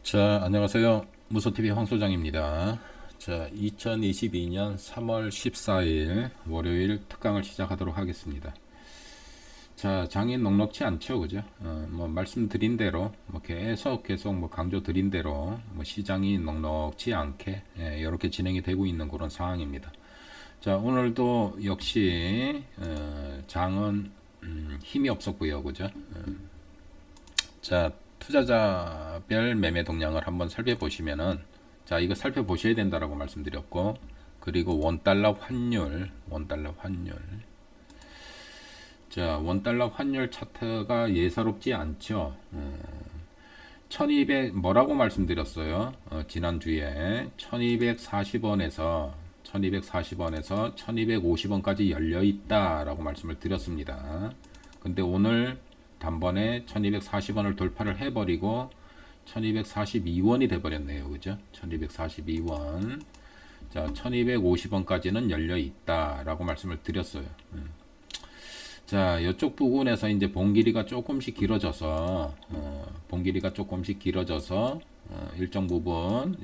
자, 안녕하세요. 무소TV 황소장입니다. 자, 2022년 3월 14일 월요일 특강을 시작하도록 하겠습니다. 자, 장이 넉넉치 않죠, 그죠? 뭐 말씀드린 대로 뭐 계속 뭐 강조 드린 대로 뭐 시장이 넉넉치 않게 이렇게 진행이 되고 있는 그런 상황입니다. 자, 오늘도 역시 장은 힘이 없었고요, 그죠? 자, 투자자별 매매 동향을 한번 살펴보시면은, 자, 이거 살펴보셔야 된다라고 말씀드렸고, 그리고 원달러 환율. 자, 원달러 환율 차트가 예사롭지 않죠. 1200, 뭐라고 말씀드렸어요? 지난주에 1240원에서 1250원까지 열려 있다라고 말씀을 드렸습니다. 근데 오늘 단번에 1240원을 돌파를 해버리고 1242원이 돼버렸네요. 그죠? 1242원. 자, 1250원까지는 열려 있다라고 말씀을 드렸어요. 자, 이쪽 부분에서 이제 봉길이가 조금씩 길어져서, 일정 부분,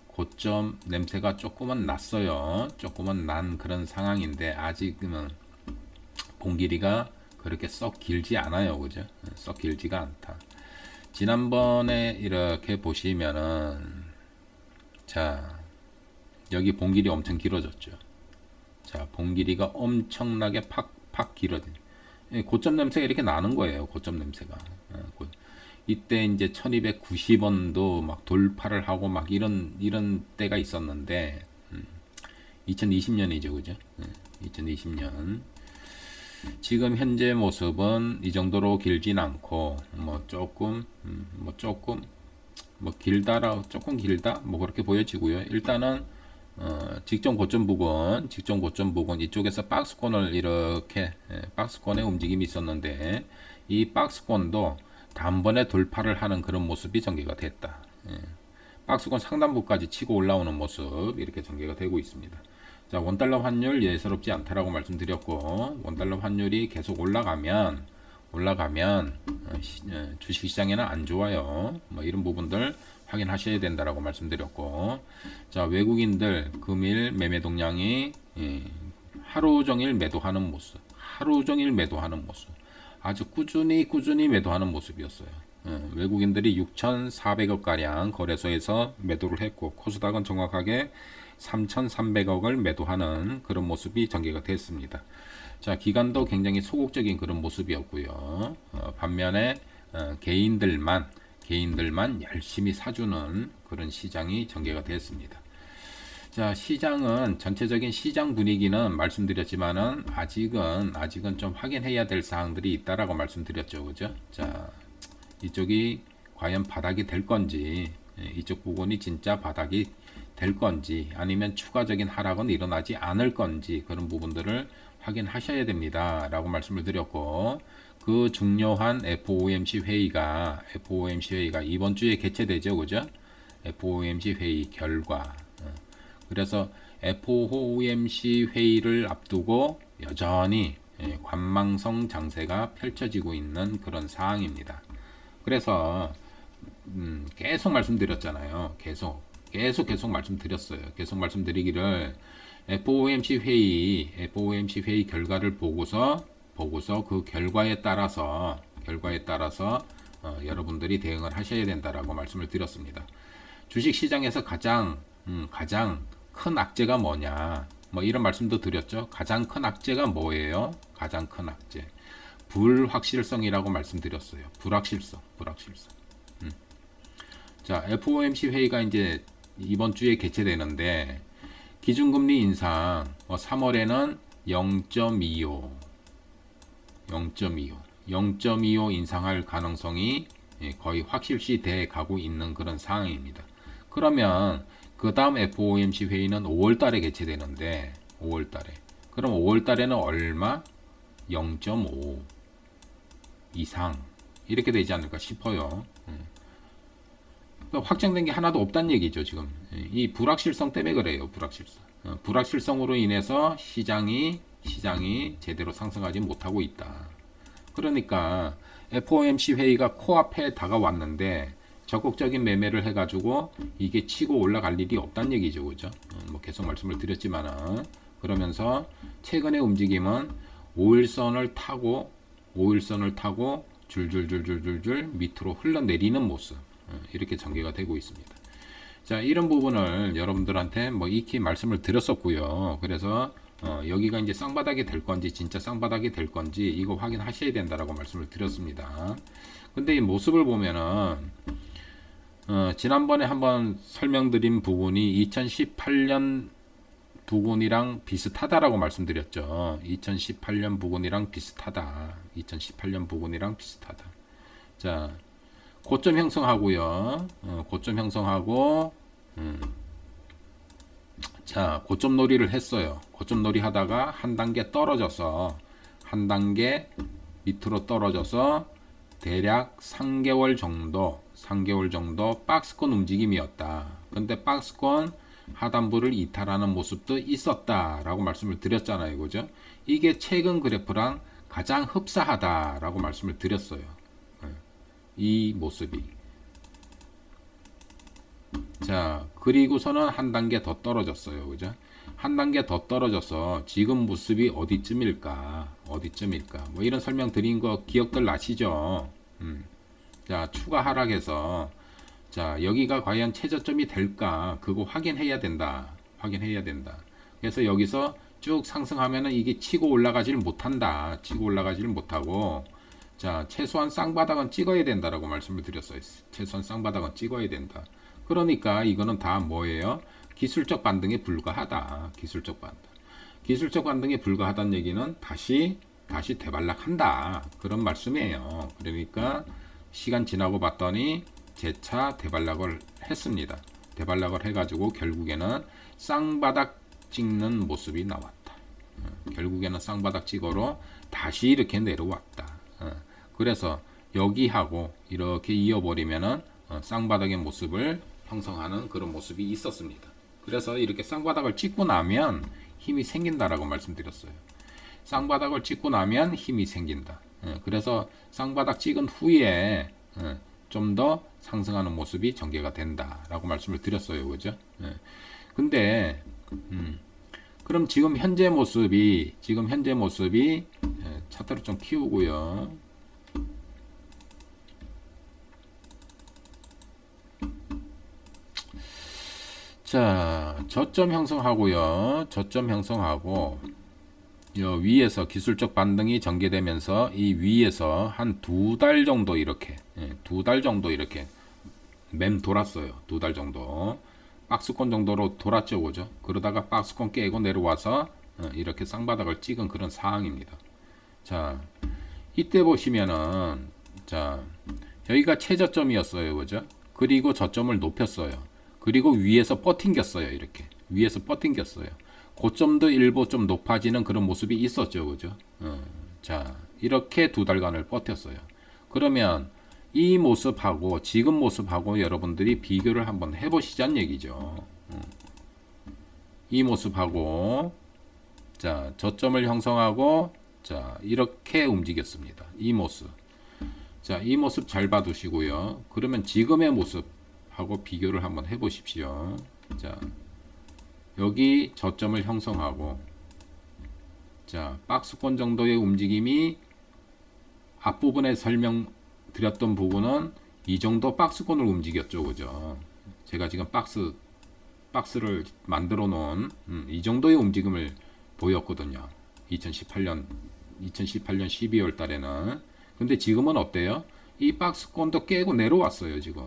고점 냄새가 조금은 났어요. 조금은 난 그런 상황인데, 아직은 봉길이가 그렇게 썩 길지 않아요. 그죠? 썩 길지가 않다. 지난번에 이렇게 보시면은, 자, 여기 봉길이 엄청 길어졌죠. 자, 봉길이가 엄청나게 팍팍 길어진. 고점 냄새가 이렇게 나는 거예요. 고점 냄새가. 이때 이제 1290원도 막 돌파를 하고 막 이런 때가 있었는데, 2020년이죠. 그죠? 2020년. 지금 현재 모습은 이 정도로 길진 않고, 조금 길다? 뭐 그렇게 보여지고요. 일단은 직전 고점 부근 이쪽에서 박스권을 이렇게 박스권의 움직임이 있었는데 이 박스권도 단번에 돌파를 하는 그런 모습이 전개가 됐다. 박스권 상단부까지 치고 올라오는 모습 이렇게 전개가 되고 있습니다. 자, 원달러 환율 예사롭지 않다라고 말씀드렸고 원달러 환율이 계속 올라가면 주식시장에는 안 좋아요. 뭐 이런 부분들 확인하셔야 된다라고 말씀드렸고, 자, 외국인들 금일 매매 동향이 하루 종일 매도하는 모습, 아주 꾸준히 매도하는 모습이었어요. 외국인들이 6,400억 가량 거래소에서 매도를 했고 코스닥은 정확하게 3,300억을 매도하는 그런 모습이 전개가 됐습니다. 자, 기관도 굉장히 소극적인 그런 모습이었고요. 반면에 개인들만 열심히 사주는 그런 시장이 전개가 됐습니다. 자, 시장은 전체적인 시장 분위기는 말씀드렸지만은 아직은 좀 확인해야 될 사항들이 있다라고 말씀드렸죠. 그죠? 자, 이쪽이 과연 바닥이 될 건지, 이쪽 부분이 진짜 바닥이 될 건지, 아니면 추가적인 하락은 일어나지 않을 건지, 그런 부분들을 확인하셔야 됩니다. 라고 말씀을 드렸고, 그 중요한 FOMC 회의가 이번 주에 개최되죠. 그죠? FOMC 회의 결과. 그래서 FOMC 회의를 앞두고 여전히 관망성 장세가 펼쳐지고 있는 그런 상황입니다. 그래서 계속 말씀드렸잖아요. 계속 말씀드렸어요. 계속 말씀드리기를 FOMC 회의 결과를 보고서 그 결과에 따라서 여러분들이 대응을 하셔야 된다라고 말씀을 드렸습니다. 주식 시장에서 가장 큰 악재가 뭐냐? 뭐 이런 말씀도 드렸죠. 가장 큰 악재가 뭐예요? 가장 큰 악재. 불확실성이라고 말씀드렸어요. 불확실성. 자, FOMC 회의가 이제 이번 주에 개최되는데 기준금리 인상 3월에는 0.25 인상할 가능성이 거의 확실시 돼 가고 있는 그런 상황입니다. 그러면 그 다음 FOMC 회의는 5월달에 개최되는데 5월달에 그럼 5월달에는 얼마? 0.5 이상 이렇게 되지 않을까 싶어요. 확정된 게 하나도 없다는 얘기죠. 지금 이 불확실성 때문에 그래요. 불확실성으로 인해서 시장이 제대로 상승하지 못하고 있다. 그러니까 FOMC 회의가 코앞에 다가왔는데 적극적인 매매를 해가지고 이게 치고 올라갈 일이 없다는 얘기죠, 그죠? 뭐 계속 말씀을 드렸지만은 그러면서 최근의 움직임은 5일선을 타고 줄줄줄줄줄줄 밑으로 흘러내리는 모습 이렇게 전개가 되고 있습니다. 자, 이런 부분을 여러분들한테 뭐 익히 말씀을 드렸었고요. 그래서 여기가 이제 쌍바닥이 될 건지 진짜 쌍바닥이 될 건지 이거 확인하셔야 된다라고 말씀을 드렸습니다. 근데 이 모습을 보면은 지난번에 한번 설명드린 부분이 2018년 부근이랑 비슷하다라고 말씀드렸죠. 2018년 부근이랑 비슷하다. 2018년 부근이랑 비슷하다. 자, 고점 형성하고요. 고점 형성하고 자, 고점 놀이를 했어요. 고점 놀이 하다가 한 단계 떨어져서 한 단계 밑으로 떨어져서 대략 3개월 정도 박스권 움직임이었다. 근데 박스권 하단부를 이탈하는 모습도 있었다라고 말씀을 드렸잖아요. 그죠? 이게 최근 그래프랑 가장 흡사하다라고 말씀을 드렸어요. 이 모습이. 자, 그리고서는 한 단계 더 떨어졌어요. 그죠? 한 단계 더 떨어져서 지금 모습이 어디쯤일까? 뭐 이런 설명 드린 거 기억들 나시죠? 자, 추가 하락해서 자, 여기가 과연 최저점이 될까? 그거 확인해야 된다. 그래서 여기서 쭉 상승하면은 이게 치고 올라가지를 못한다. 치고 올라가지를 못하고 자, 최소한 쌍바닥은 찍어야 된다라고 말씀을 드렸어요. 최소한 쌍바닥은 찍어야 된다. 그러니까 이거는 다 뭐예요? 기술적 반등에 불과하다. 기술적 반등에 불과하다는 얘기는 다시 되발락한다. 그런 말씀이에요. 그러니까 시간 지나고 봤더니 재차 대발락을 했습니다. 대발락을 해가지고 결국에는 쌍바닥 찍는 모습이 나왔다. 결국에는 쌍바닥 찍어로 다시 이렇게 내려왔다. 그래서 여기하고 이렇게 이어버리면은 쌍바닥의 모습을 형성하는 그런 모습이 있었습니다. 그래서 이렇게 쌍바닥을 찍고 나면 힘이 생긴다라고 말씀드렸어요. 쌍바닥을 찍고 나면 힘이 생긴다. 그래서 쌍바닥 찍은 후에 좀 더 상승하는 모습이 전개가 된다라고 말씀을 드렸어요. 그죠? 근데 그럼 지금 현재 모습이 차트를 좀 키우고요. 자, 저점 형성하고요. 저점 형성하고 위에서 기술적 반등이 전개되면서 이 위에서 한 2달 정도 이렇게 2달 정도 이렇게 맴 돌았어요. 2달 정도 박스권 정도로 돌았죠. 그죠? 그러다가 박스권 깨고 내려와서 이렇게 쌍바닥을 찍은 그런 상황입니다. 자, 이때 보시면은 자, 여기가 최저점이었어요. 그죠? 그리고 저점을 높였어요. 그리고 위에서 버팅겼어요. 이렇게 위에서 버팅겼어요. 고점도 일부 좀 높아지는 그런 모습이 있었죠. 그죠? 자, 이렇게 2달간을 버텼어요. 그러면 이 모습하고 지금 모습하고 여러분들이 비교를 한번 해보시자는 얘기죠. 이 모습하고 자, 저점을 형성하고 자, 이렇게 움직였습니다. 이 모습. 자, 이 모습 잘 봐두시고요. 그러면 지금의 모습하고 비교를 한번 해보십시오. 자, 여기 저점을 형성하고 자, 박스권 정도의 움직임이 앞부분에 설명드렸던 부분은 이 정도 박스권을 움직였죠. 그죠? 제가 지금 박스를 만들어 놓은 이 정도의 움직임을 보였거든요. 2018년 12월 달에는. 근데 지금은 어때요? 이 박스권도 깨고 내려왔어요. 지금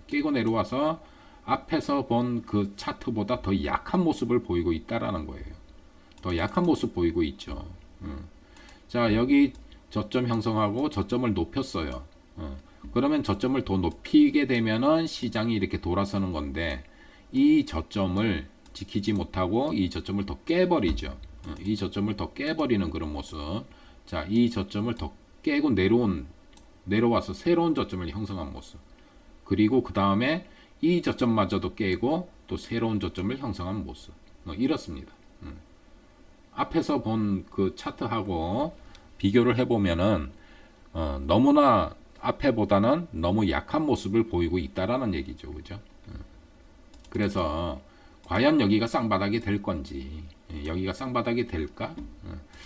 깨고 내려와서 앞에서 본 그 차트보다 더 약한 모습을 보이고 있다라는 거예요. 더 약한 모습 보이고 있죠. 자, 여기 저점 형성하고 저점을 높였어요. 그러면 저점을 더 높이게 되면은 시장이 이렇게 돌아서는 건데 이 저점을 지키지 못하고 이 저점을 더 깨버리죠. 이 저점을 더 깨버리는 그런 모습. 자, 이 저점을 더 깨고 내려와서 새로운 저점을 형성한 모습. 그리고 그 다음에 이 저점마저도 깨고 또 새로운 저점을 형성한 모습. 이렇습니다. 앞에서 본 그 차트하고 비교를 해보면은 너무나 앞에보다는 너무 약한 모습을 보이고 있다라는 얘기죠. 그죠? 그래서 과연 여기가 쌍바닥이 될 건지, 여기가 쌍바닥이 될까?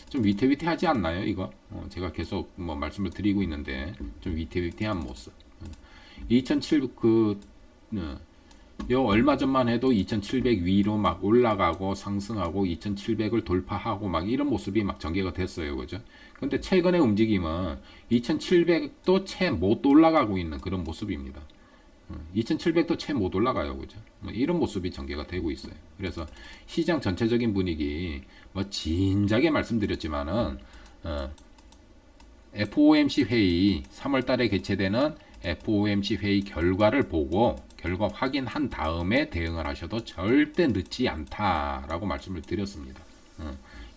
좀 위태위태하지 않나요, 이거? 제가 계속 뭐 말씀을 드리고 있는데 좀 위태위태한 모습. 2007 요 얼마 전만 해도 2700 위로 막 올라가고 상승하고 2700을 돌파하고 막 이런 모습이 막 전개가 됐어요. 그죠? 근데 최근의 움직임은 2700도 채 못 올라가고 있는 그런 모습입니다. 2700도 채 못 올라가요. 그죠? 뭐 이런 모습이 전개가 되고 있어요. 그래서 시장 전체적인 분위기 뭐 진작에 말씀드렸지만은 FOMC 회의 3월 달에 개최되는 FOMC 회의 결과를 보고 결과 확인한 다음에 대응을 하셔도 절대 늦지 않다라고 말씀을 드렸습니다.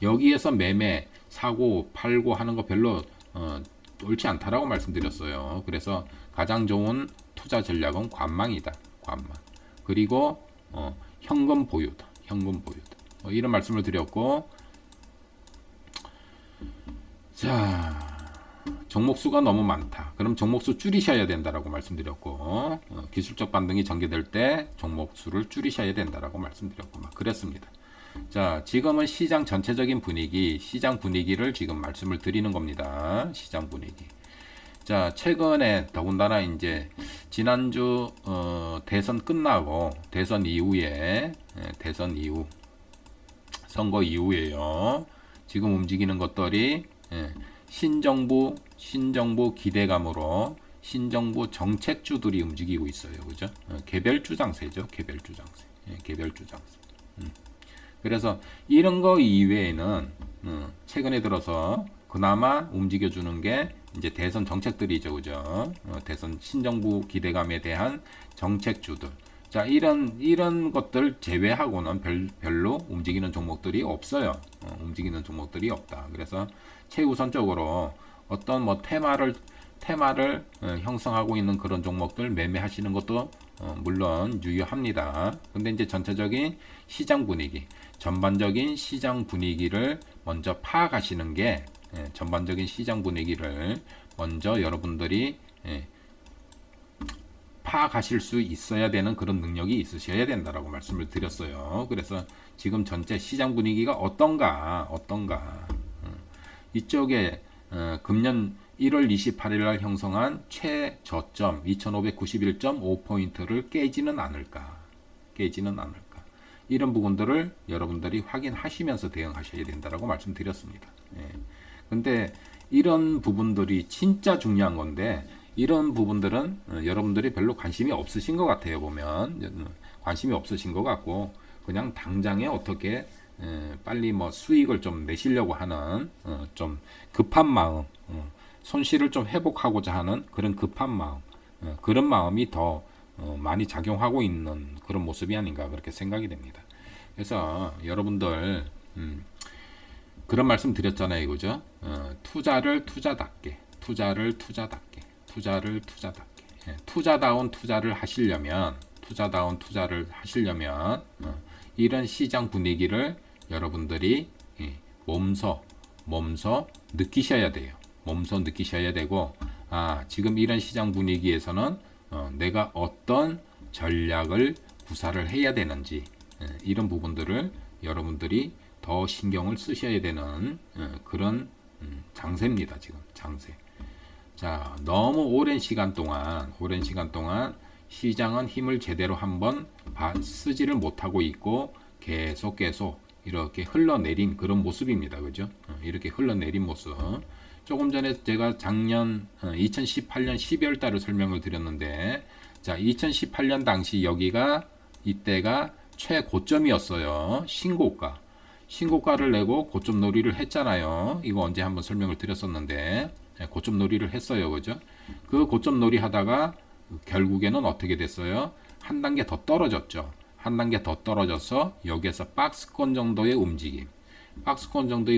여기에서 매매, 사고, 팔고 하는 거 별로 옳지 않다라고 말씀드렸어요. 그래서 가장 좋은 투자 전략은 관망이다. 관망. 그리고 현금 보유다. 현금 보유다. 이런 말씀을 드렸고, 자, 종목수가 너무 많다. 그럼 종목수 줄이셔야 된다라고 말씀드렸고, 기술적 반등이 전개될 때 종목수를 줄이셔야 된다라고 말씀드렸고, 막 그랬습니다. 자, 지금은 시장 전체적인 분위기, 시장 분위기를 지금 말씀을 드리는 겁니다. 시장 분위기. 자, 최근에 더군다나 이제 지난주 대선 끝나고 대선 이후에 대선 이후 선거 이후에요. 지금 움직이는 것들이 신정부 기대감으로 신정부 정책주들이 움직이고 있어요. 그죠? 개별주 장세죠. 개별주 장세. 개별주 장세. 그래서 이런 거 이외에는 최근에 들어서 그나마 움직여주는 게 이제 대선 정책들이죠. 그죠? 대선 신정부 기대감에 대한 정책주들. 자, 이런 것들 제외하고는 별로 움직이는 종목들이 없어요. 움직이는 종목들이 없다. 그래서 최우선적으로 어떤 뭐 테마를 형성하고 있는 그런 종목들 매매하시는 것도 물론 유효합니다. 근데 이제 전체적인 시장 분위기, 전반적인 시장 분위기를 먼저 파악하시는 게 전반적인 시장 분위기를 먼저 여러분들이 파악하실 수 있어야 되는 그런 능력이 있으셔야 된다라고 말씀을 드렸어요. 그래서 지금 전체 시장 분위기가 어떤가 이쪽에 금년 1월 28일 날 형성한 최저점 2591.5포인트를 깨지는 않을까 이런 부분들을 여러분들이 확인하시면서 대응하셔야 된다라고 말씀드렸습니다. 근데 이런 부분들이 진짜 중요한 건데 이런 부분들은 여러분들이 별로 관심이 없으신 것 같아요. 보면 관심이 없으신 것 같고 그냥 당장에 어떻게 빨리 뭐 수익을 좀 내시려고 하는 좀 급한 마음, 손실을 좀 회복하고자 하는 그런 급한 마음, 그런 마음이 더 많이 작용하고 있는 그런 모습이 아닌가 그렇게 생각이 됩니다. 그래서 여러분들 그런 말씀 드렸잖아요, 그죠? 투자를 투자답게, 투자다운 투자를 하시려면 이런 시장 분위기를 여러분들이 몸소 느끼셔야 돼요. 몸소 느끼셔야 되고, 지금 이런 시장 분위기에서는 내가 어떤 전략을 구사를 해야 되는지 이런 부분들을 여러분들이 더 신경을 쓰셔야 되는 그런 장세입니다. 지금 장세. 자, 너무 오랜 시간 동안 시장은 힘을 제대로 한번 쓰지를 못하고 있고 계속 이렇게 흘러내린 그런 모습입니다. 그죠? 이렇게 흘러내린 모습. 조금 전에 제가 작년 2018년 12월 달을 설명을 드렸는데, 자, 2018년 당시 이때가 최고점이었어요. 신고가를 내고 고점 놀이를 했잖아요. 이거 언제 한번 설명을 드렸었는데, 고점 놀이를 했어요. 그죠? 그 고점 놀이 하다가 결국에는 어떻게 됐어요? 한 단계 더 떨어졌죠. 한 단계 더 떨어져서 여기에서 박스권 정도의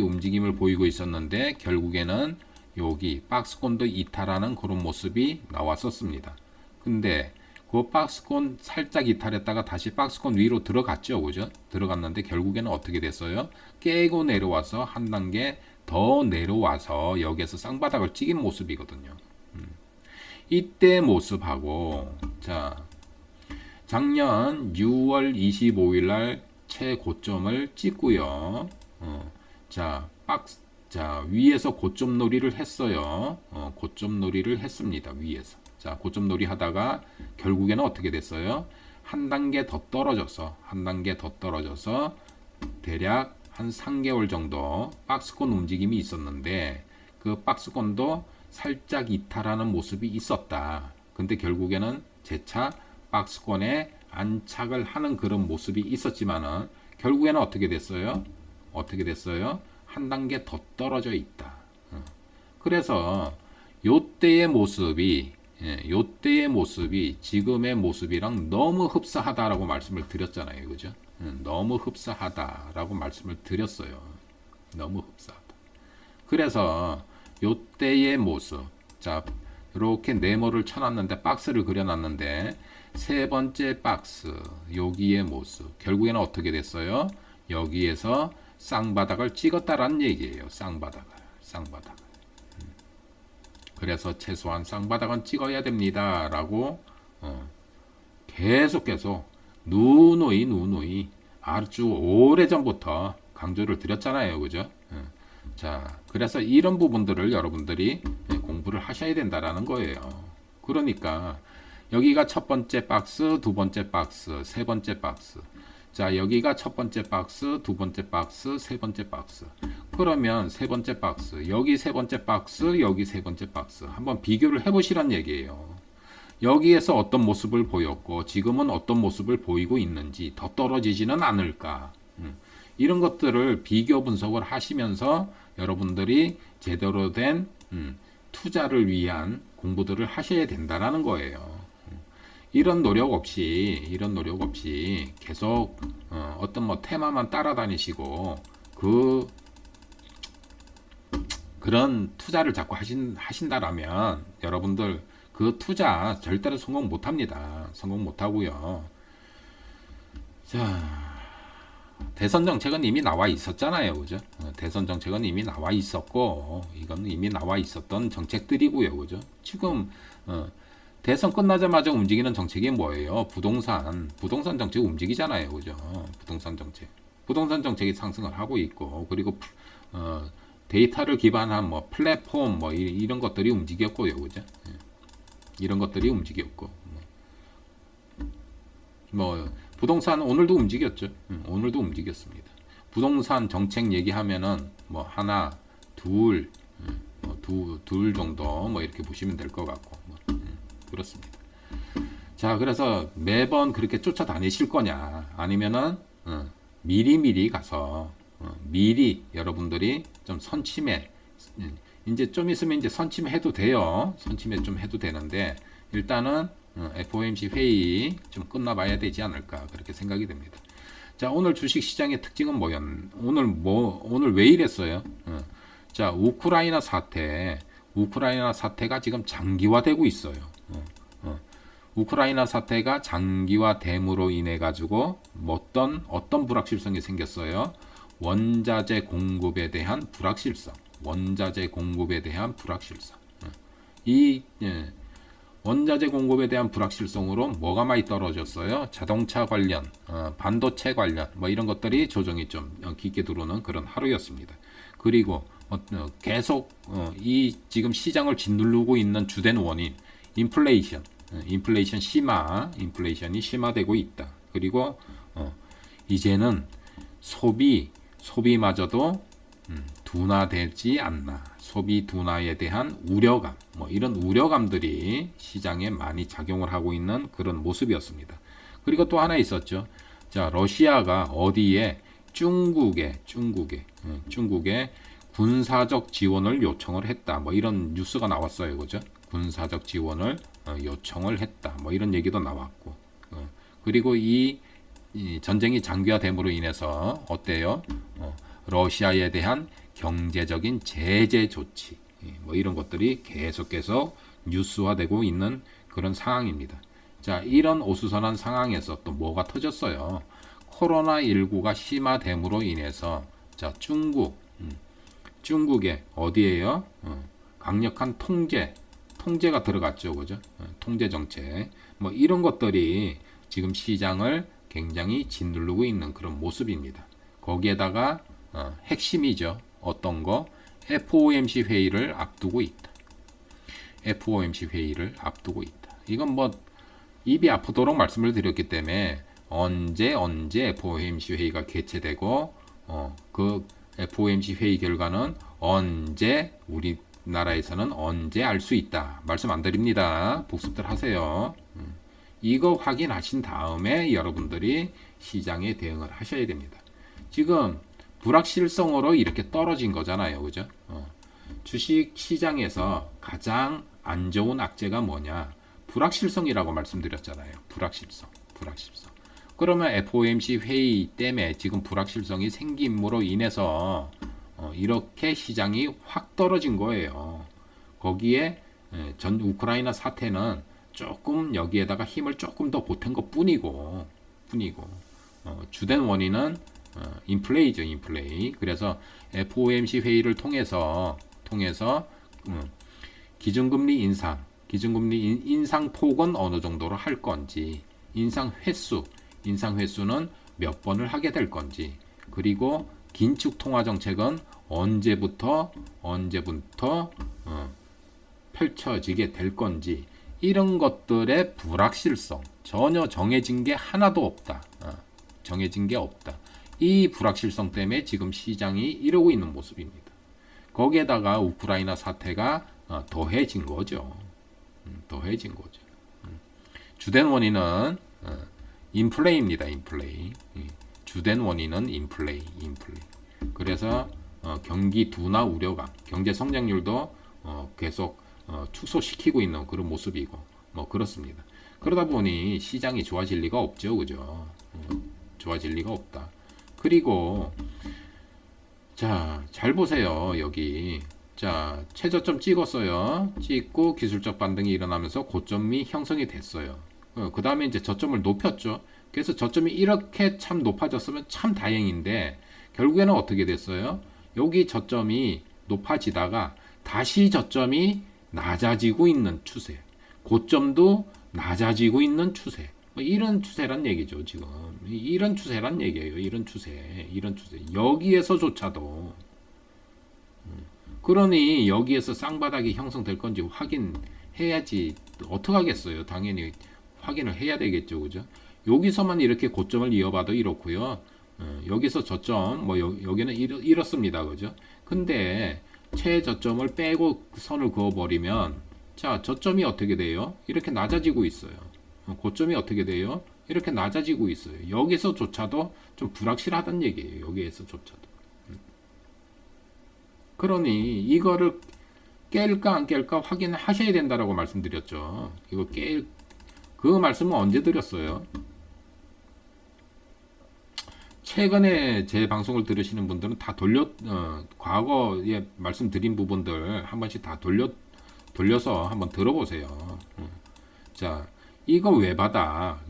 움직임을 보이고 있었는데 결국에는 여기 박스권도 이탈하는 그런 모습이 나왔었습니다. 근데 그 박스권 살짝 이탈했다가 다시 박스권 위로 들어갔죠. 그죠? 들어갔는데 결국에는 어떻게 됐어요? 깨고 내려와서 한 단계 더 내려와서 여기에서 쌍바닥을 찍은 모습이거든요. 이때 모습하고, 자, 작년 6월 25일 날 최고점을 찍고요. 자, 위에서 고점 놀이를 했어요. 고점 놀이를 했습니다. 위에서. 자, 고점 놀이 하다가 결국에는 어떻게 됐어요? 한 단계 더 떨어져서, 대략 한 3개월 정도 박스권 움직임이 있었는데, 그 박스권도 살짝 이탈하는 모습이 있었다. 근데 결국에는 재차 박스권에 안착을 하는 그런 모습이 있었지만은 결국에는 어떻게 됐어요? 한 단계 더 떨어져 있다. 그래서 요때의 모습이 지금의 모습이랑 너무 흡사하다라고 말씀을 드렸잖아요. 그죠? 너무 흡사하다라고 말씀을 드렸어요. 너무 흡사하다. 그래서 요때의 모습, 자, 이렇게 네모를 쳐놨는데, 박스를 그려놨는데, 세 번째 박스, 여기의 모습, 결국에는 어떻게 됐어요? 여기에서 쌍바닥을 찍었다라는 얘기예요. 쌍바닥을. 그래서 최소한 쌍바닥은 찍어야 됩니다. 라고 계속 누누이 아주 오래전부터 강조를 드렸잖아요. 그죠? 자, 그래서 이런 부분들을 여러분들이 공부를 하셔야 된다라는 거예요. 그러니까 여기가 첫 번째 박스, 두 번째 박스, 세 번째 박스. 자, 여기가 첫 번째 박스, 두 번째 박스, 세 번째 박스. 그러면 세 번째 박스, 여기 세 번째 박스, 여기 세 번째 박스. 한번 비교를 해보시란 얘기예요. 여기에서 어떤 모습을 보였고 지금은 어떤 모습을 보이고 있는지, 더 떨어지지는 않을까. 이런 것들을 비교 분석을 하시면서 여러분들이 제대로 된 투자를 위한 공부들을 하셔야 된다라는 거예요. 이런 노력 없이 계속 어떤 뭐 테마만 따라다니시고 그런 투자를 자꾸 하신다라면 여러분들 그 투자 절대로 성공 못합니다. 성공 못하고요. 자, 대선 정책은 이미 나와 있었잖아요. 그죠? 대선 정책은 이미 나와 있었고, 이건 이미 나와 있었던 정책들이고요. 그죠? 지금, 대선 끝나자마자 움직이는 정책이 뭐예요? 부동산 정책 움직이잖아요. 그죠? 부동산 정책이 상승을 하고 있고, 그리고, 데이터를 기반한 뭐 플랫폼 뭐 이런 것들이 움직였고요. 그죠? 이런 것들이 움직였고, 부동산 오늘도 움직였죠. 오늘도 움직였습니다. 부동산 정책 얘기하면은 뭐 하나, 둘 정도 뭐 이렇게 보시면 될 것 같고 그렇습니다. 자, 그래서 매번 그렇게 쫓아다니실 거냐, 아니면은 미리 가서 미리 여러분들이 좀 선침해, 이제 좀 있으면 이제 선침해도 돼요. 선침해 좀 해도 되는데 일단은 FOMC 회의 좀 끝나봐야 되지 않을까 그렇게 생각이 됩니다. 자, 오늘 주식 시장의 특징은 오늘 왜 이랬어요? 자, 우크라이나 사태가 지금 장기화되고 있어요. 우크라이나 사태가 장기화됨으로 인해 가지고 어떤 불확실성이 생겼어요? 원자재 공급에 대한 불확실성. 원자재 공급에 대한 불확실성으로 뭐가 많이 떨어졌어요? 자동차 관련, 반도체 관련, 뭐 이런 것들이 조정이 좀 깊게 들어오는 그런 하루였습니다. 그리고 계속 이 지금 시장을 짓누르고 있는 주된 원인, 인플레이션이 심화되고 있다. 그리고 이제는 소비마저도 둔화되지 않나. 소비 둔화에 대한 우려감, 뭐 이런 우려감들이 시장에 많이 작용을 하고 있는 그런 모습이었습니다. 그리고 또 하나 있었죠. 자, 러시아가 어디에 중국에 군사적 지원을 요청을 했다. 뭐 이런 뉴스가 나왔어요. 그죠? 군사적 지원을 요청을 했다. 뭐 이런 얘기도 나왔고. 그리고 이 전쟁이 장기화됨으로 인해서 어때요? 러시아에 대한 경제적인 제재 조치, 뭐 이런 것들이 계속 뉴스화되고 있는 그런 상황입니다. 자, 이런 어수선한 상황에서 또 뭐가 터졌어요? 코로나19가 심화됨으로 인해서 자, 중국에 어디에요? 강력한 통제가 들어갔죠, 그죠? 통제 정책 뭐 이런 것들이 지금 시장을 굉장히 짓누르고 있는 그런 모습입니다. 거기에다가 핵심이죠. 어떤 거? FOMC 회의를 앞두고 있다. FOMC 회의를 앞두고 있다. 이건 뭐 입이 아프도록 말씀을 드렸기 때문에 언제 FOMC 회의가 개최되고 그 FOMC 회의 결과는 언제 우리나라에서는 언제 알 수 있다. 말씀 안 드립니다. 복습들 하세요. 이거 확인하신 다음에 여러분들이 시장에 대응을 하셔야 됩니다. 지금 불확실성으로 이렇게 떨어진 거잖아요. 그죠? 주식 시장에서 가장 안 좋은 악재가 뭐냐? 불확실성이라고 말씀드렸잖아요. 불확실성. 그러면 FOMC 회의 때문에 지금 불확실성이 생김으로 인해서 이렇게 시장이 확 떨어진 거예요. 거기에 전 우크라이나 사태는 조금 여기에다가 힘을 조금 더 보탠 것 뿐이고 주된 원인은 인플레이죠, 인플레이. 그래서 FOMC 회의를 통해서 기준금리 인상 폭은 어느 정도로 할 건지, 인상 횟수는 몇 번을 하게 될 건지, 그리고 긴축 통화 정책은 언제부터 펼쳐지게 될 건지, 이런 것들의 불확실성 전혀 정해진 게 하나도 없다. 이 불확실성 때문에 지금 시장이 이러고 있는 모습입니다. 거기에다가 우크라이나 사태가 더해진 거죠. 주된 원인은 인플레이입니다. 인플레이. 주된 원인은 인플레이. 그래서 경기 둔화 우려감, 경제 성장률도 계속 축소시키고 있는 그런 모습이고 뭐 그렇습니다. 그러다 보니 시장이 좋아질 리가 없죠, 그죠? 좋아질 리가 없다. 그리고 자, 잘 보세요. 여기 자, 최저점 찍었어요. 찍고 기술적 반등이 일어나면서 고점이 형성이 됐어요. 그 다음에 이제 저점을 높였죠. 그래서 저점이 이렇게 참 높아졌으면 참 다행인데 결국에는 어떻게 됐어요? 여기 저점이 높아지다가 다시 저점이 낮아지고 있는 추세, 고점도 낮아지고 있는 추세, 뭐 이런 추세란 얘기죠. 지금 이런 추세란 얘기예요. 이런 추세 여기에서조차도 그러니 여기에서 쌍바닥이 형성될 건지 확인해야지. 어떻게 하겠어요? 당연히 확인을 해야 되겠죠, 그죠? 여기서만 이렇게 고점을 이어봐도 이렇고요. 여기서 저점 뭐 여기는 이렇습니다, 그죠? 근데 최저점을 빼고 선을 그어버리면 자, 저점이 어떻게 돼요? 이렇게 낮아지고 있어요. 고점이 어떻게 돼요? 이렇게 낮아지고 있어요. 여기서조차도 좀 불확실하다는 얘기예요. 여기에서조차도. 그러니 이거를 깰까 안 깰까 확인하셔야 된다라고 말씀드렸죠. 이거 그 말씀은 언제 드렸어요? 최근에 제 방송을 들으시는 분들은 다 과거에 말씀드린 부분들 한 번씩 다 돌려서 한번 들어보세요. 자, 이거 외바닥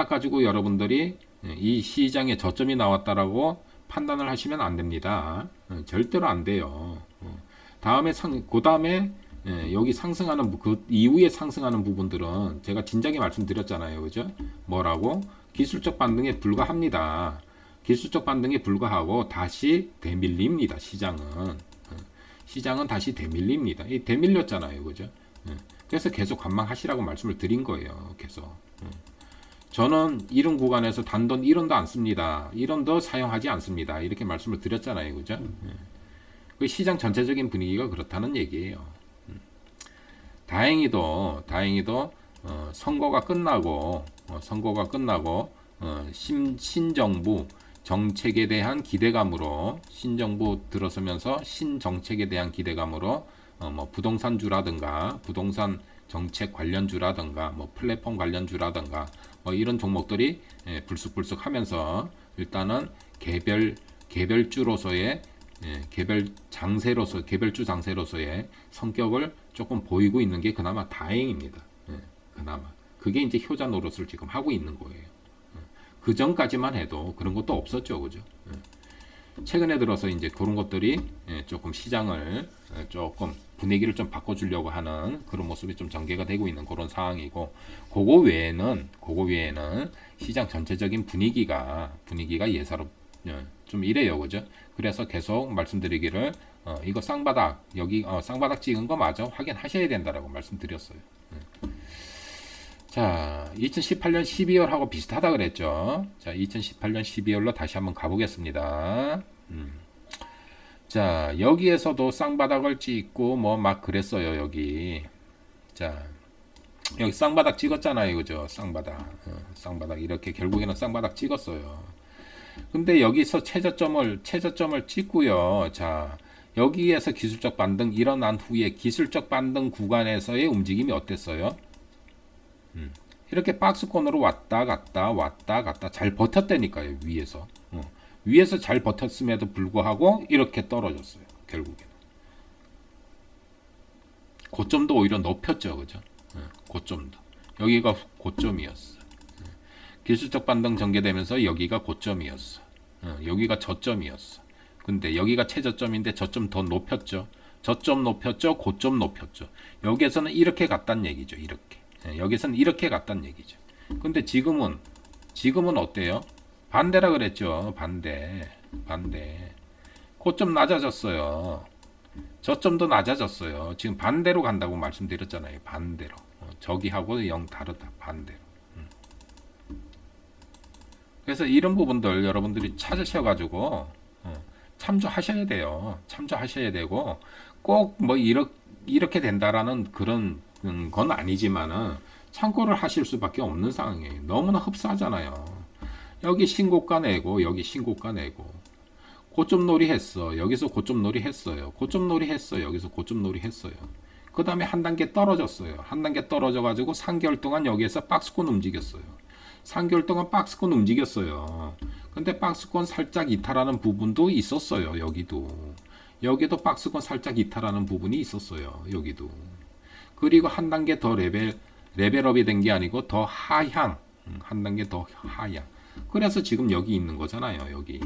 가지고 여러분들이 이 시장에 저점이 나왔다라고 판단을 하시면 안 됩니다. 절대로 안 돼요. 그 다음에 여기 상승하는 그 이후에 상승하는 부분들은 제가 진작에 말씀드렸잖아요, 그죠? 뭐라고? 기술적 반등에 불과합니다. 기술적 반등에 불과하고 다시 대밀립니다. 시장은 다시 대밀립니다. 대밀렸잖아요, 그죠? 그래서 계속 관망하시라고 말씀을 드린 거예요, 계속. 저는 이런 구간에서 단돈 1원도 안 씁니다. 1원도 사용하지 않습니다. 이렇게 말씀을 드렸잖아요, 그죠? 그 시장 전체적인 분위기가 그렇다는 얘기예요. 다행히도 선거가 끝나고 신정부 정책에 대한 기대감으로 신정부 들어서면서 신정책에 대한 기대감으로 뭐 부동산주라든가 부동산 정책 관련주라든가 뭐 플랫폼 관련주라든가 뭐 이런 종목들이 불쑥불쑥 하면서 일단은 개별주로서의 개별주 장세로서의 성격을 조금 보이고 있는 게 그나마 다행입니다. 그나마 그게 이제 효자 노릇을 지금 하고 있는 거예요. 그 전까지만 해도 그런 것도 없었죠, 그죠? 최근에 들어서 이제 그런 것들이 조금 시장을 조금 분위기를 좀 바꿔주려고 하는 그런 모습이 좀 전개가 되고 있는 그런 상황이고, 그거 외에는 시장 전체적인 분위기가 예사롭 좀 이래요, 그죠? 그래서 계속 말씀드리기를 이거 쌍바닥 여기 쌍바닥 찍은 거 맞아? 확인하셔야 된다라고 말씀드렸어요. 자, 2018년 12월하고 비슷하다 그랬죠. 자, 2018년 12월로 다시 한번 가보겠습니다. 자, 여기에서도 쌍바닥을 찍고 뭐 막 그랬어요, 여기. 자, 여기 쌍바닥 찍었잖아요, 그죠? 쌍바닥 이렇게 결국에는 쌍바닥 찍었어요. 근데 여기서 최저점을 찍고요. 자, 여기에서 기술적 반등 일어난 후에 기술적 반등 구간에서의 움직임이 어땠어요? 이렇게 박스권으로 왔다 갔다 잘 버텼다니까요, 위에서. 위에서 잘 버텼음에도 불구하고 이렇게 떨어졌어요, 결국에는. 고점도 오히려 높였죠, 그죠? 고점도. 여기가 고점이었어. 기술적 반등 전개되면서 여기가 고점이었어. 여기가 저점이었어. 근데 여기가 최저점인데 저점 더 높였죠. 저점 높였죠, 고점 높였죠. 여기에서는 이렇게 갔단 얘기죠, 이렇게. 여기서는 이렇게 갔단 얘기죠. 근데 지금은 어때요? 반대라 그랬죠. 반대. 고점 낮아졌어요. 저점도 낮아졌어요. 지금 반대로 간다고 말씀드렸잖아요. 반대로. 저기하고 영 다르다. 반대로. 그래서 이런 부분들 여러분들이 찾으셔가지고 참조하셔야 돼요. 참조하셔야 되고 꼭 뭐 이렇게 된다라는 그런 건 아니지만은 참고를 하실 수밖에 없는 상황이에요. 너무나 흡사하잖아요. 여기 신고가 내고 여기 신고가 내고 고점 놀이 했어. 여기서 고점 놀이 했어요. 고점 놀이 했어. 여기서 고점 놀이 했어요. 그 다음에 한 단계 떨어졌어요. 한 단계 떨어져 가지고 3개월 동안 여기에서 박스권 움직였어요. 3개월 동안 박스권 움직였어요. 근데 박스권 살짝 이탈하는 부분도 있었어요. 여기도 박스권 살짝 이탈하는 부분이 있었어요. 여기도. 그리고 한 단계 더 레벨업이 된 게 아니고 더 하향. 한 단계 더 하향. 그래서 지금 여기 있는 거잖아요. 여기.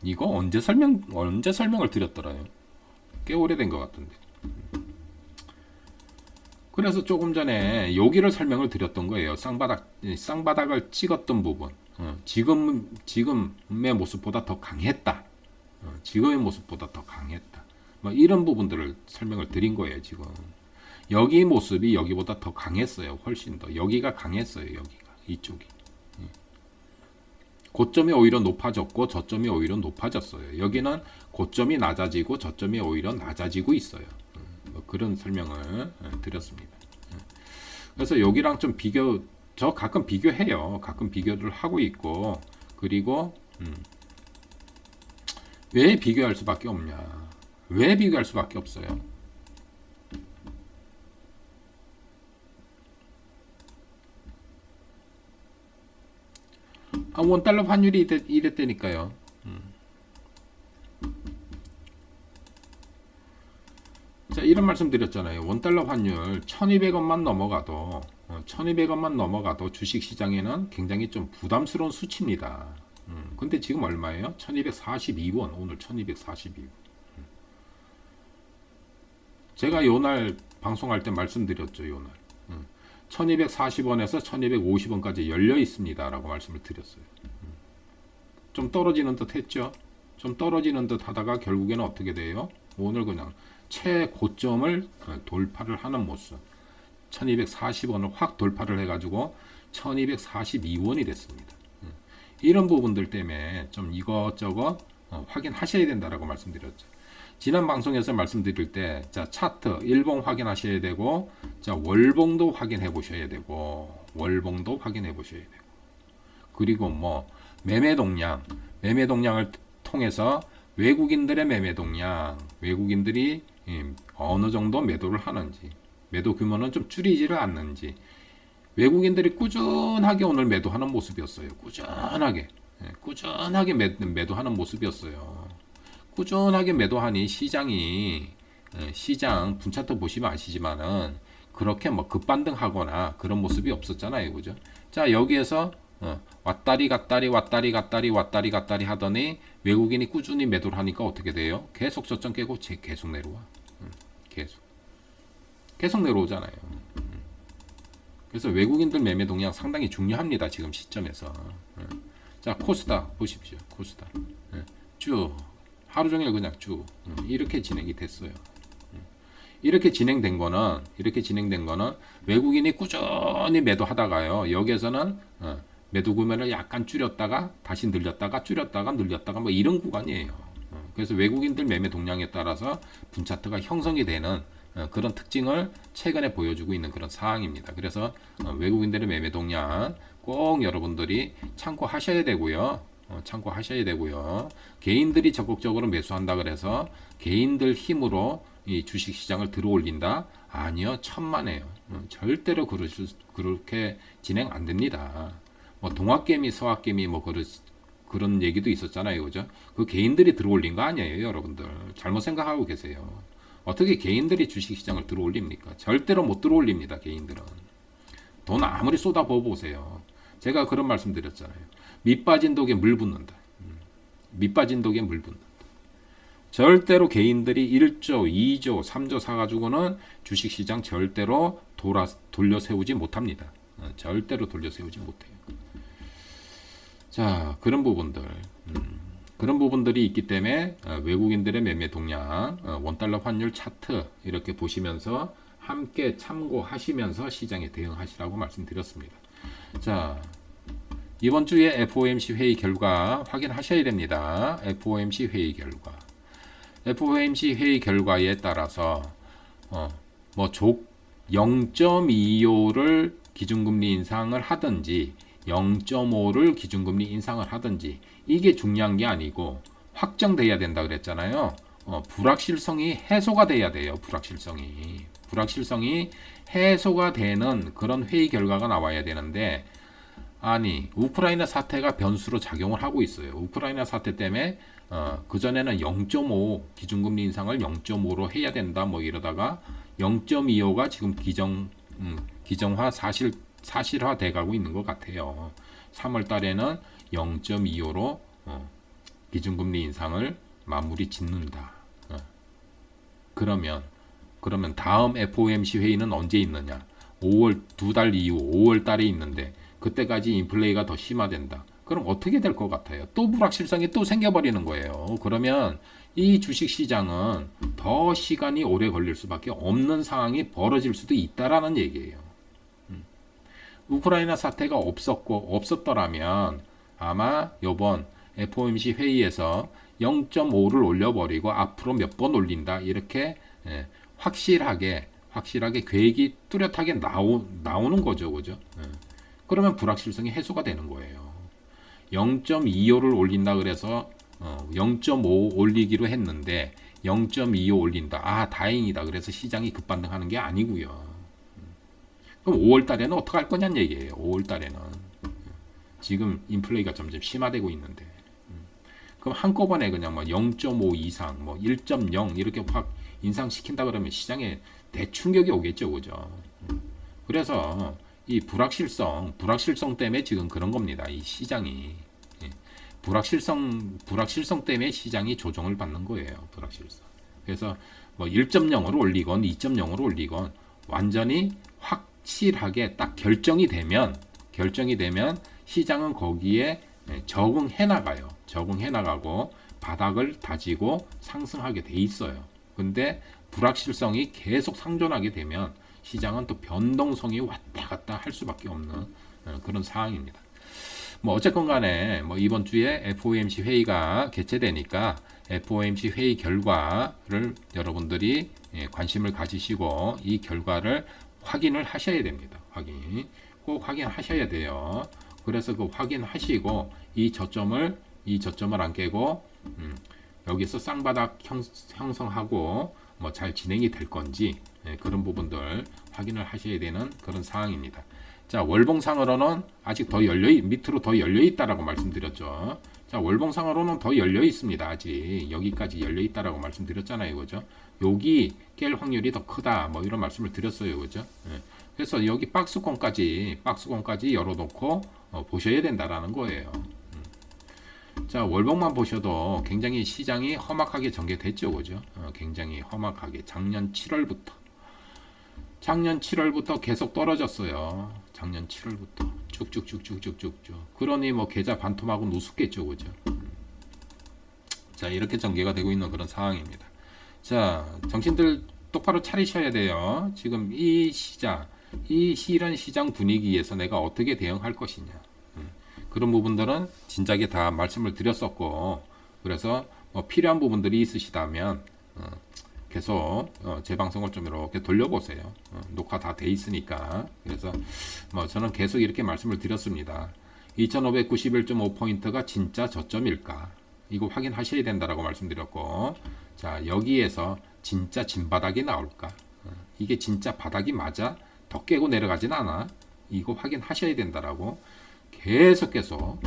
이거 언제 설명을 드렸더라요? 꽤 오래된 것 같은데. 그래서 조금 전에 여기를 설명을 드렸던 거예요. 쌍바닥을 찍었던 부분. 지금의 모습보다 더 강했다. 지금의 모습보다 더 강했다. 뭐 이런 부분들을 설명을 드린 거예요. 지금 여기 모습이 여기보다 더 강했어요. 훨씬 더 여기가 강했어요. 여기가 이쪽이. 고점이 오히려 높아졌고 저점이 오히려 높아졌어요. 여기는 고점이 낮아지고 저점이 오히려 낮아지고 있어요. 뭐 그런 설명을 드렸습니다. 그래서 여기랑 좀 저 가끔 비교해요. 가끔 비교를 하고 있고, 그리고 왜 비교할 수밖에 없냐? 왜 비교할 수밖에 없어요? 원달러 환율이 이랬다니까요. 자, 이런 말씀 드렸잖아요. 원달러 환율 1200원만 넘어가도 주식시장에는 굉장히 좀 부담스러운 수치입니다. 근데 지금 얼마예요? 1242원. 오늘 1242원. 제가 요날 방송할 때 말씀드렸죠. 요날 1240원에서 1250원까지 열려 있습니다 라고 말씀을 드렸어요. 좀 떨어지는 듯 했죠. 좀 떨어지는 듯 하다가 결국에는 어떻게 돼요? 오늘 그냥 최고점을 돌파를 하는 모습. 1240원을 확 돌파를 해가지고 1242원이 됐습니다. 이런 부분들 때문에 좀 이것저것 확인하셔야 된다라고 말씀드렸죠. 지난 방송에서 말씀드릴 때, 자, 차트, 일봉 확인하셔야 되고, 자, 월봉도 확인해 보셔야 되고, 그리고 뭐, 매매 동량을 통해서 외국인들의 매매 동량, 외국인들이 어느 정도 매도를 하는지, 매도 규모는 좀 줄이지를 않는지, 외국인들이 꾸준하게 오늘 매도하는 모습이었어요. 꾸준하게 매도하는 모습이었어요. 꾸준하게 매도하니 시장 분차트 보시면 아시지만은 그렇게 뭐 급반등하거나 그런 모습이 없었잖아요. 그죠? 자, 여기에서 왔다리 갔다리 왔다리 갔다리 왔다리 갔다리 하더니 외국인이 꾸준히 매도를 하니까 어떻게 돼요? 계속 저점 깨고 계속 내려와. 계속 내려오잖아요. 그래서 외국인들 매매 동향 상당히 중요합니다. 지금 시점에서. 자, 코스닥 보십시오. 코스닥 쭉 하루 종일 그냥 쭉 이렇게 진행이 됐어요. 이렇게 진행된 거는 외국인이 꾸준히 매도하다가요. 여기에서는 매도 구매를 약간 줄였다가 다시 늘렸다가 줄였다가 늘렸다가 뭐 이런 구간이에요. 그래서 외국인들 매매 동향에 따라서 분 차트가 형성이 되는 그런 특징을 최근에 보여주고 있는 그런 상황입니다. 그래서 외국인들의 매매 동향 꼭 여러분들이 참고하셔야 되고요. 참고하셔야 되고요. 개인들이 적극적으로 매수한다 그래서 개인들 힘으로 이 주식 시장을 들어올린다? 아니요, 천만에요. 절대로 그렇게 진행 안 됩니다. 뭐 동학개미, 서학개미 뭐 그런 얘기도 있었잖아요, 그죠? 그 개인들이 들어올린 거 아니에요, 여러분들. 잘못 생각하고 계세요. 어떻게 개인들이 주식 시장을 들어올립니까? 절대로 못 들어올립니다, 개인들은. 돈 아무리 쏟아부어 보세요. 제가 그런 말씀 드렸잖아요. 밑 빠진 독에 물 붓는다. 밑 빠진 독에 물 붓는다. 절대로 개인들이 1조, 2조, 3조 사가지고는 주식시장 절대로 돌려 세우지 못합니다. 절대로 돌려 세우지 못해요. 자, 그런 부분들이 있기 때문에 외국인들의 매매 동향, 원달러 환율 차트 이렇게 보시면서 함께 참고하시면서 시장에 대응하시라고 말씀드렸습니다. 자, 이번 주에 FOMC 회의 결과 확인하셔야 됩니다. FOMC 회의 결과. FOMC 회의 결과에 따라서 0.25를 기준금리 인상을 하든지 0.5를 기준금리 인상을 하든지 이게 중요한 게 아니고 확정돼야 된다 그랬잖아요. 불확실성이 해소가 돼야 돼요. 불확실성이 해소가 되는 그런 회의 결과가 나와야 되는데 아니 우크라이나 사태가 변수로 작용을 하고 있어요. 우크라이나 사태 때문에 그전에는 0.5 기준금리 인상을 0.5로 해야 된다 뭐 이러다가 0.25가 지금 기정화 사실화 돼가고 있는 것 같아요. 3월 달에는 0.25로 기준금리 인상을 마무리 짓는다. 그러면 다음 FOMC 회의는 언제 있느냐? 5월 2달 이후 5월 달에 있는데 그때까지 인플레이가 더 심화된다. 그럼 어떻게 될 것 같아요? 또 불확실성이 또 생겨버리는 거예요. 그러면 이 주식시장은 더 시간이 오래 걸릴 수밖에 없는 상황이 벌어질 수도 있다라는 얘기예요. 우크라이나 사태가 없었더라면 아마 이번 FOMC 회의에서 0.5를 올려버리고 앞으로 몇 번 올린다 이렇게 확실하게 계획이 뚜렷하게 나오는 거죠, 그죠? 그러면 불확실성이 해소가 되는 거예요. 0.25를 올린다 그래서 0.5 올리기로 했는데 0.25 올린다. 아, 다행이다. 그래서 시장이 급반등하는 게 아니고요. 그럼 5월 달에는 어떻게 할 거냐는 얘기예요. 5월 달에는. 지금 인플레이가 점점 심화되고 있는데. 그럼 한꺼번에 그냥 0.5 이상, 1.0 이렇게 확 인상시킨다 그러면 시장에 대충격이 오겠죠. 그죠? 그래서 이 불확실성 때문에 지금 그런 겁니다. 이 시장이. 불확실성 때문에 시장이 조정을 받는 거예요. 불확실성. 그래서 1.0으로 올리건 2.0으로 올리건 완전히 확실하게 딱 결정이 되면 시장은 거기에 적응해 나가고 바닥을 다지고 상승하게 돼 있어요. 근데 불확실성이 계속 상존하게 되면 시장은 또 변동성이 왔다 갔다 할 수밖에 없는 그런 상황입니다. 어쨌건 간에 이번 주에 FOMC 회의가 개최되니까 FOMC 회의 결과를 여러분들이 관심을 가지시고 이 결과를 확인을 하셔야 됩니다. 꼭 확인하셔야 돼요. 그래서 그 확인하시고 이 저점을 안 깨고 여기서 쌍바닥 형성하고 잘 진행이 될 건지 그런 부분들 확인을 하셔야 되는 그런 상황입니다. 자, 월봉상으로는 아직 밑으로 더 열려 있다라고 말씀드렸죠. 자, 월봉상으로는 더 열려 있습니다. 아직 여기까지 열려 있다라고 말씀드렸잖아요, 그죠? 여기 깰 확률이 더 크다, 이런 말씀을 드렸어요, 그죠? 그래서 여기 박스권까지 열어놓고 보셔야 된다라는 거예요. 자, 월봉만 보셔도 굉장히 시장이 험악하게 전개됐죠, 그죠? 굉장히 험악하게 작년 7월부터 계속 떨어졌어요. 작년 7월부터 쭉쭉쭉쭉쭉쭉쭉. 그러니 뭐 계좌 반토막은 우습겠죠, 그죠? 자, 이렇게 전개가 되고 있는 그런 상황입니다. 자, 정신들 똑바로 차리셔야 돼요. 지금 이런 시장 분위기에서 내가 어떻게 대응할 것이냐. 그런 부분들은 진작에 다 말씀을 드렸었고, 그래서 필요한 부분들이 있으시다면 계속 제 방송을 좀 이렇게 돌려보세요. 녹화 다 돼 있으니까. 그래서 저는 계속 이렇게 말씀을 드렸습니다. 2591.5포인트가 진짜 저점일까? 이거 확인하셔야 된다라고 말씀드렸고, 자, 여기에서 진짜 진바닥이 나올까? 이게 진짜 바닥이 맞아? 더 깨고 내려가진 않아? 이거 확인하셔야 된다라고 계속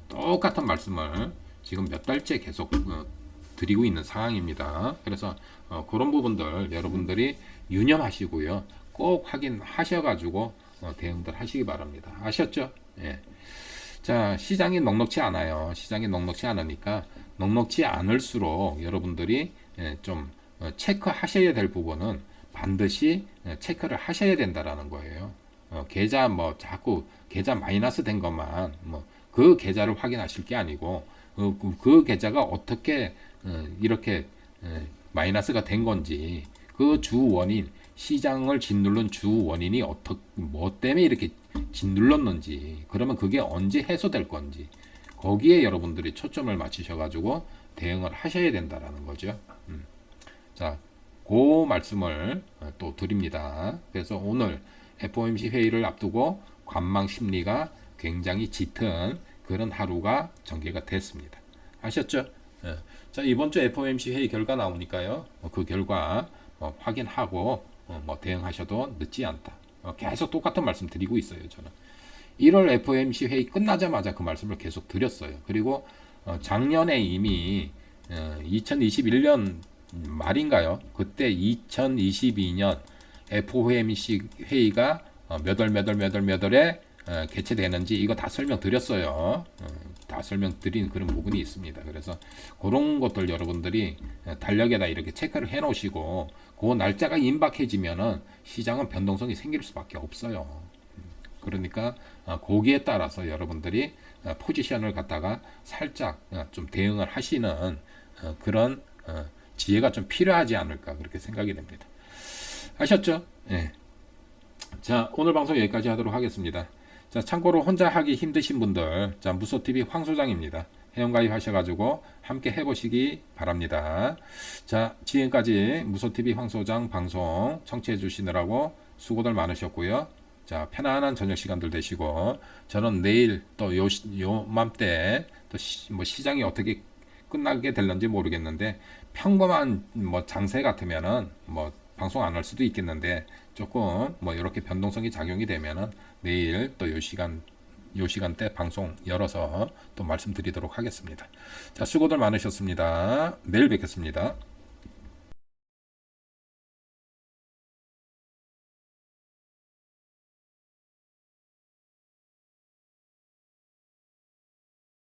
똑같은 말씀을 지금 몇 달째 계속 드리고 있는 상황입니다. 그래서 그런 부분들 여러분들이 유념하시고요. 꼭 확인하셔가지고 대응들 하시기 바랍니다. 아셨죠? 예. 자, 시장이 넉넉치 않아요. 시장이 넉넉치 않으니까 넉넉치 않을수록 여러분들이 좀 체크하셔야 될 부분은 반드시 체크를 하셔야 된다라는 거예요. 계좌 자꾸 계좌 마이너스 된 것만 그 계좌를 확인하실 게 아니고 그 계좌가 어떻게 이렇게 마이너스가 된 건지 그 주 원인 시장을 짓누른 주 원인이 뭐 때문에 이렇게 짓눌렀는지 그러면 그게 언제 해소될 건지 거기에 여러분들이 초점을 맞추셔가지고 대응을 하셔야 된다라는 거죠. 자, 그 말씀을 또 드립니다. 그래서 오늘 FOMC 회의를 앞두고 관망 심리가 굉장히 짙은 그런 하루가 전개가 됐습니다. 아셨죠? 예. 자, 이번 주 FOMC 회의 결과 나오니까요. 그 결과 확인하고 대응하셔도 늦지 않다. 계속 똑같은 말씀 드리고 있어요. 저는 1월 FOMC 회의 끝나자마자 그 말씀을 계속 드렸어요. 그리고 작년에 이미 2021년 말인가요? 그때 2022년 FOMC 회의가 몇 월에 개최되는지 이거 다 설명드렸어요. 다 설명드린 그런 부분이 있습니다. 그래서 그런 것들 여러분들이 달력에다 이렇게 체크를 해 놓으시고 그 날짜가 임박해지면은 시장은 변동성이 생길 수밖에 없어요. 그러니까 거기에 따라서 여러분들이 포지션을 갖다가 살짝 좀 대응을 하시는 그런 지혜가 좀 필요하지 않을까 그렇게 생각이 됩니다. 아셨죠? 예. 자, 오늘 방송 여기까지 하도록 하겠습니다. 자, 참고로 혼자 하기 힘드신 분들, 자, 무소TV 황소장입니다. 회원가입 하셔가지고 함께 해보시기 바랍니다. 자, 지금까지 무소TV 황소장 방송 청취해 주시느라고 수고들 많으셨고요. 자, 편안한 저녁 시간들 되시고, 저는 내일 또 요맘때 또 시장이 어떻게 끝나게 될런지 모르겠는데, 평범한 장세 같으면은 방송 안 할 수도 있겠는데, 조금 이렇게 변동성이 작용이 되면은 내일 또 요 시간대 방송 열어서 또 말씀드리도록 하겠습니다. 자, 수고들 많으셨습니다. 내일 뵙겠습니다.